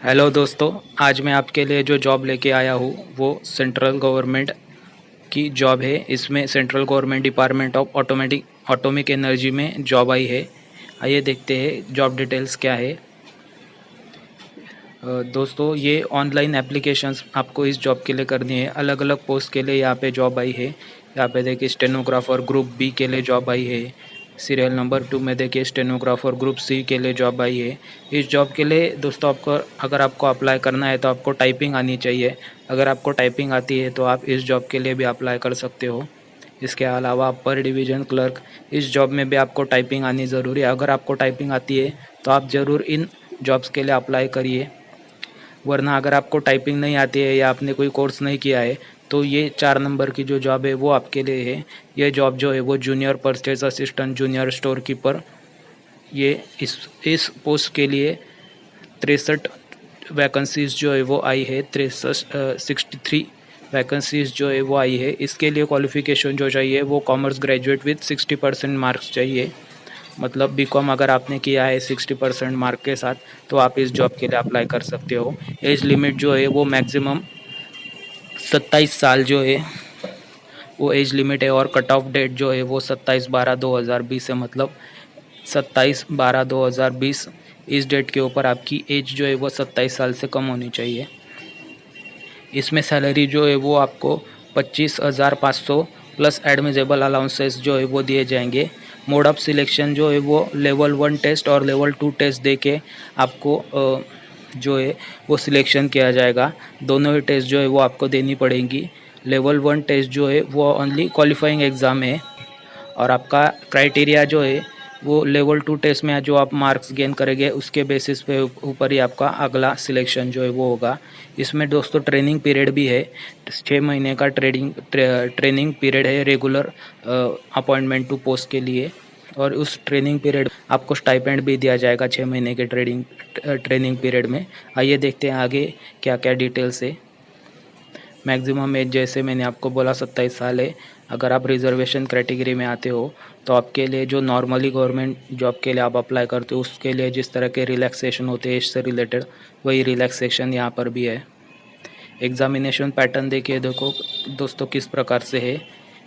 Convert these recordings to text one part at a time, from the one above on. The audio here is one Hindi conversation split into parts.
हेलो दोस्तों, आज मैं आपके लिए जो जॉब लेके आया हूँ वो सेंट्रल गवर्नमेंट की जॉब है। इसमें central government department of atomic energy में जॉब आई है। आइए देखते हैं जॉब डिटेल्स क्या है। दोस्तों, ये ऑनलाइन एप्लीकेशंस आपको इस जॉब के लिए करनी है। अलग अलग पोस्ट के लिए यहाँ पे जॉब आई है। यहाँ पे देखिए स्टेनोग्राफर ग्रुप बी के लिए जॉब आई है। सीरियल नंबर 2 में देखिए स्टेनोग्राफर ग्रुप सी के लिए जॉब आई है। इस जॉब के लिए दोस्तों अगर आपको अप्लाई करना है तो आपको टाइपिंग आनी चाहिए। अगर आपको टाइपिंग आती है तो आप इस जॉब के लिए भी अप्लाई कर सकते हो। इसके अलावा पर डिवीज़न क्लर्क, इस जॉब में भी आपको टाइपिंग आनी ज़रूरी है। अगर आपको टाइपिंग आती है तो आप ज़रूर इन जॉब्स के लिए अप्लाई करिए। वरना अगर आपको टाइपिंग नहीं आती है या आपने कोई कोर्स नहीं किया है तो ये 4 नंबर की जो जॉब है वो आपके लिए है। ये जॉब जो है वो junior purchase assistant, junior store keeper, ये इस पोस्ट के लिए 63 वैकेंसीज़ जो है वो आई है। 63 वैकेंसीज़ जो है वो आई है। इसके लिए क्वालिफ़िकेशन जो चाहिए वो कॉमर्स ग्रेजुएट विथ 60% मार्क्स चाहिए। मतलब बीकॉम अगर आपने किया है 60% मार्क के साथ तो आप इस जॉब के लिए अप्लाई कर सकते हो। एज लिमिट जो है वो मैक्सिमम 27 साल जो है वो एज लिमिट है और कट ऑफ डेट जो है वो 27/12/2020 है। मतलब 27/12/2020 इस डेट के ऊपर आपकी एज जो है वो 27 साल से कम होनी चाहिए। इसमें सैलरी जो है वो आपको 25,500 प्लस एडमिजेबल अलाउंसेस जो है वो दिए जाएंगे। मोड ऑफ सिलेक्शन जो है वो लेवल 1 टेस्ट और लेवल 2 टेस्ट दे के आपको जो है वो सिलेक्शन किया जाएगा। दोनों ही टेस्ट जो है वो आपको देनी पड़ेंगी। लेवल 1 टेस्ट जो है वो ओनली क्वालिफाइंग एग्ज़ाम है और आपका क्राइटेरिया जो है वो लेवल 2 टेस्ट में जो आप मार्क्स गेन करेंगे उसके बेसिस पे ऊपर ही आपका अगला सिलेक्शन जो है वो होगा। इसमें दोस्तों ट्रेनिंग पीरियड भी है। 6 महीने का ट्रेनिंग पीरियड है रेगुलर अपॉइंटमेंट टू पोस्ट के लिए। और उस ट्रेनिंग पीरियड आपको स्टाइपेंड भी दिया जाएगा 6 महीने के ट्रेनिंग पीरियड में। आइए देखते हैं आगे क्या क्या डिटेल्स है। मैक्सिमम एज जैसे मैंने आपको बोला 27 साल है। अगर आप रिजर्वेशन कैटेगरी में आते हो तो आपके लिए जो नॉर्मली गवर्नमेंट जॉब के लिए आप अप्लाई करते हो उसके लिए जिस तरह के रिलैक्सेशन होते हैं एज से रिलेटेड, वही रिलैक्सेशन यहाँ पर भी है। एग्ज़ामिनेशन पैटर्न देखिए देखो दोस्तों किस प्रकार से है।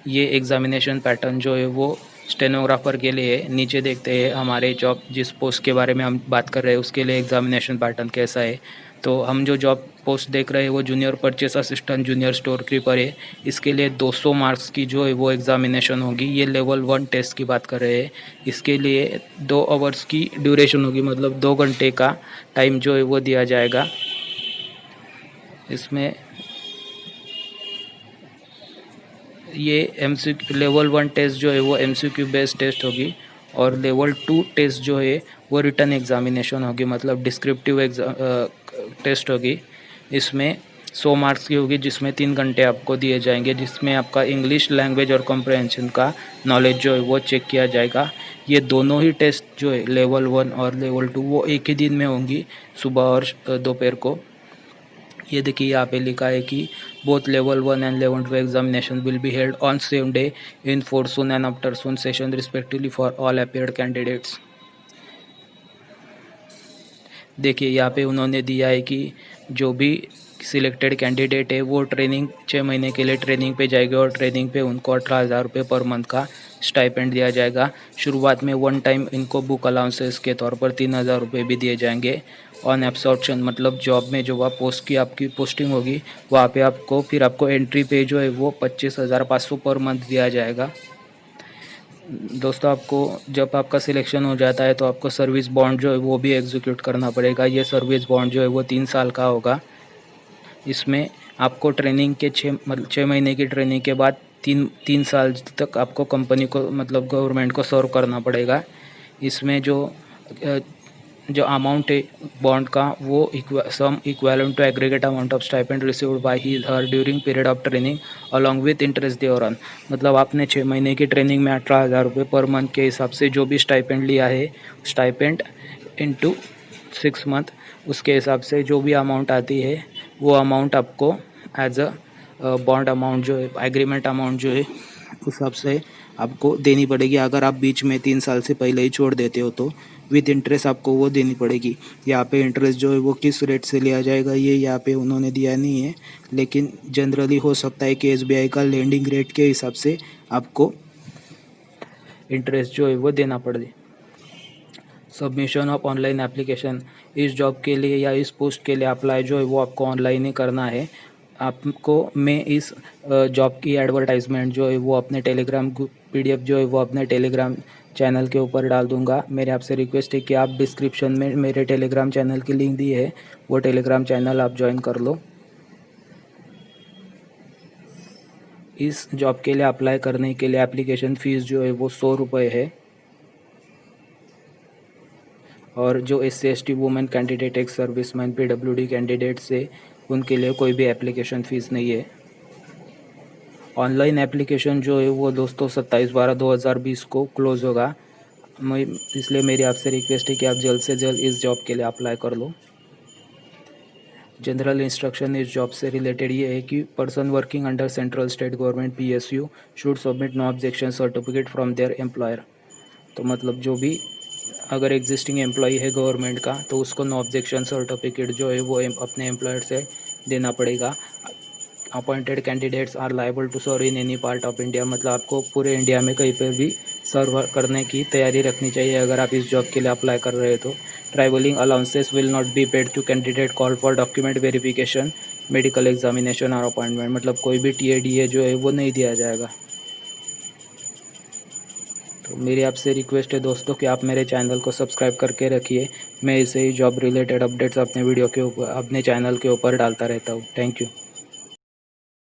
ये एग्ज़ामिनेशन पैटर्न जो है वो स्टेनोग्राफर के लिए है। नीचे देखते हैं हमारे जॉब जिस पोस्ट के बारे में हम बात कर रहे हैं उसके लिए एग्ज़ामिनेशन पैटर्न कैसा है। तो हम जो जॉब पोस्ट देख रहे हैं वो junior purchase assistant, junior store keeper है। इसके लिए 200 मार्क्स की जो है वो एग्ज़ामिनेशन होगी। ये लेवल 1 टेस्ट की बात कर रहे हैं। इसके लिए 2 आवर्स की ड्यूरेशन होगी, मतलब 2 घंटे का टाइम जो है वो दिया जाएगा। इसमें ये MCQ लेवल 1 टेस्ट जो है वो MCQ बेस्ड टेस्ट होगी और लेवल 2 टेस्ट जो है वो रिटन एग्ज़ामिनेशन होगी, मतलब डिस्क्रिप्टिव टेस्ट होगी। इसमें 100 मार्क्स की होगी जिसमें 3 घंटे आपको दिए जाएंगे, जिसमें आपका इंग्लिश लैंग्वेज और कॉम्प्रहेंशन का नॉलेज जो है वो चेक किया जाएगा। ये दोनों ही टेस्ट जो है लेवल 1 और लेवल 2 वो एक ही दिन में होंगी, सुबह और दोपहर को। ये देखिए यहाँ पे लिखा है कि both level 1 and level 2 examination will be held on same day in forenoon and afternoon session respectively for all appeared candidates. देखिए यहाँ पे उन्होंने दिया है कि जो भी सिलेक्टेड कैंडिडेट है वो ट्रेनिंग 6 महीने के लिए ट्रेनिंग पे जाएगा और ट्रेनिंग पे उनको 18,000 रुपये पर मंथ का स्टाइपेंड दिया जाएगा। शुरुआत में 1 टाइम इनको बुक अलाउंसेस के तौर पर 3,000 रुपये भी दिए जाएंगे। ऑन एब्सॉर्प्शन मतलब जॉब में जो आप पोस्ट की आपकी पोस्टिंग होगी वहाँ पे आपको एंट्री पे जो है वो 25,500 पर मंथ दिया जाएगा। दोस्तों, आपको जब आपका सिलेक्शन हो जाता है तो आपको सर्विस बॉन्ड जो है वो भी एग्जीक्यूट करना पड़ेगा। ये सर्विस बॉन्ड जो है वो 3 साल का होगा। इसमें आपको ट्रेनिंग के 6 महीने की ट्रेनिंग के बाद तीन साल तक आपको कंपनी को मतलब गवर्नमेंट को सर्व करना पड़ेगा। इसमें जो अमाउंट है बॉन्ड का वो sum equivalent to aggregate amount of stipend received by he her during period of training along with interest thereon. मतलब आपने 6 महीने की ट्रेनिंग में 18,000 रुपये पर मंथ के हिसाब से जो भी स्टाइपेंड लिया है, स्टाइपेंड इंटू 6 मंथ, उसके हिसाब से जो भी अमाउंट आती है वो अमाउंट आपको एज अ बॉन्ड अमाउंट जो है, एग्रीमेंट अमाउंट जो है उस हिसाब से आपको देनी पड़ेगी। अगर आप बीच में 3 साल से पहले ही छोड़ देते हो तो विद इंटरेस्ट आपको वो देनी पड़ेगी। यहाँ पे इंटरेस्ट जो है वो किस रेट से लिया जाएगा ये यहाँ पे उन्होंने दिया नहीं है, लेकिन जनरली हो सकता है कि SBI का लेंडिंग रेट के हिसाब से आपको इंटरेस्ट जो है वो देना पड़े। सबमिशन ऑफ ऑनलाइन एप्लीकेशन, इस जॉब के लिए या इस पोस्ट के लिए अप्लाई जो है वो आपको ऑनलाइन ही करना है। आपको मैं इस जॉब की एडवर्टाइजमेंट जो है वो अपने टेलीग्राम PDF जो है वो अपने टेलीग्राम चैनल के ऊपर डाल दूंगा। मेरे आपसे रिक्वेस्ट है कि आप डिस्क्रिप्शन में मेरे टेलीग्राम चैनल की लिंक दी है, वो टेलीग्राम चैनल आप ज्वाइन कर लो। इस जॉब के लिए अप्लाई करने के लिए एप्लीकेशन फ़ीस जो है वो 100 रुपये है, और जो SC/ST women candidate, ex serviceman, PWD candidate से उनके लिए कोई भी एप्लीकेशन फ़ीस नहीं है। ऑनलाइन एप्लीकेशन जो है वो दोस्तों 27/12/2020 को क्लोज़ होगा। इसलिए मेरी आपसे रिक्वेस्ट है कि आप जल्द से जल्द इस जॉब के लिए अप्लाई कर लो। जनरल इंस्ट्रक्शन इस जॉब से रिलेटेड ये है कि person working under central state government PSU should submit no objection certificate from their employer. तो मतलब जो भी अगर एग्जिस्टिंग एम्प्लॉई है गवर्नमेंट का तो उसको नो ऑब्जेक्शन सर्टिफिकेट जो है वो अपने एम्प्लॉयर से देना पड़ेगा। Appointed candidates are liable to serve in any part of India, मतलब आपको पूरे इंडिया में कहीं पर भी सर्व करने की तैयारी रखनी चाहिए अगर आप इस जॉब के लिए अप्लाई कर रहे हो तो। Travelling allowances will not be paid to candidate call for document verification, medical examination और अपॉइंटमेंट, मतलब कोई भी TADA जो है वो नहीं दिया जाएगा। तो मेरी आपसे रिक्वेस्ट है दोस्तों कि आप मेरे चैनल को सब्सक्राइब करके रखिए। मैं ऐसे ही जॉब रिलेटेड अपडेट्स अपने वीडियो के ऊपर, अपने चैनल के ऊपर डालता रहता हूँ। Thank you.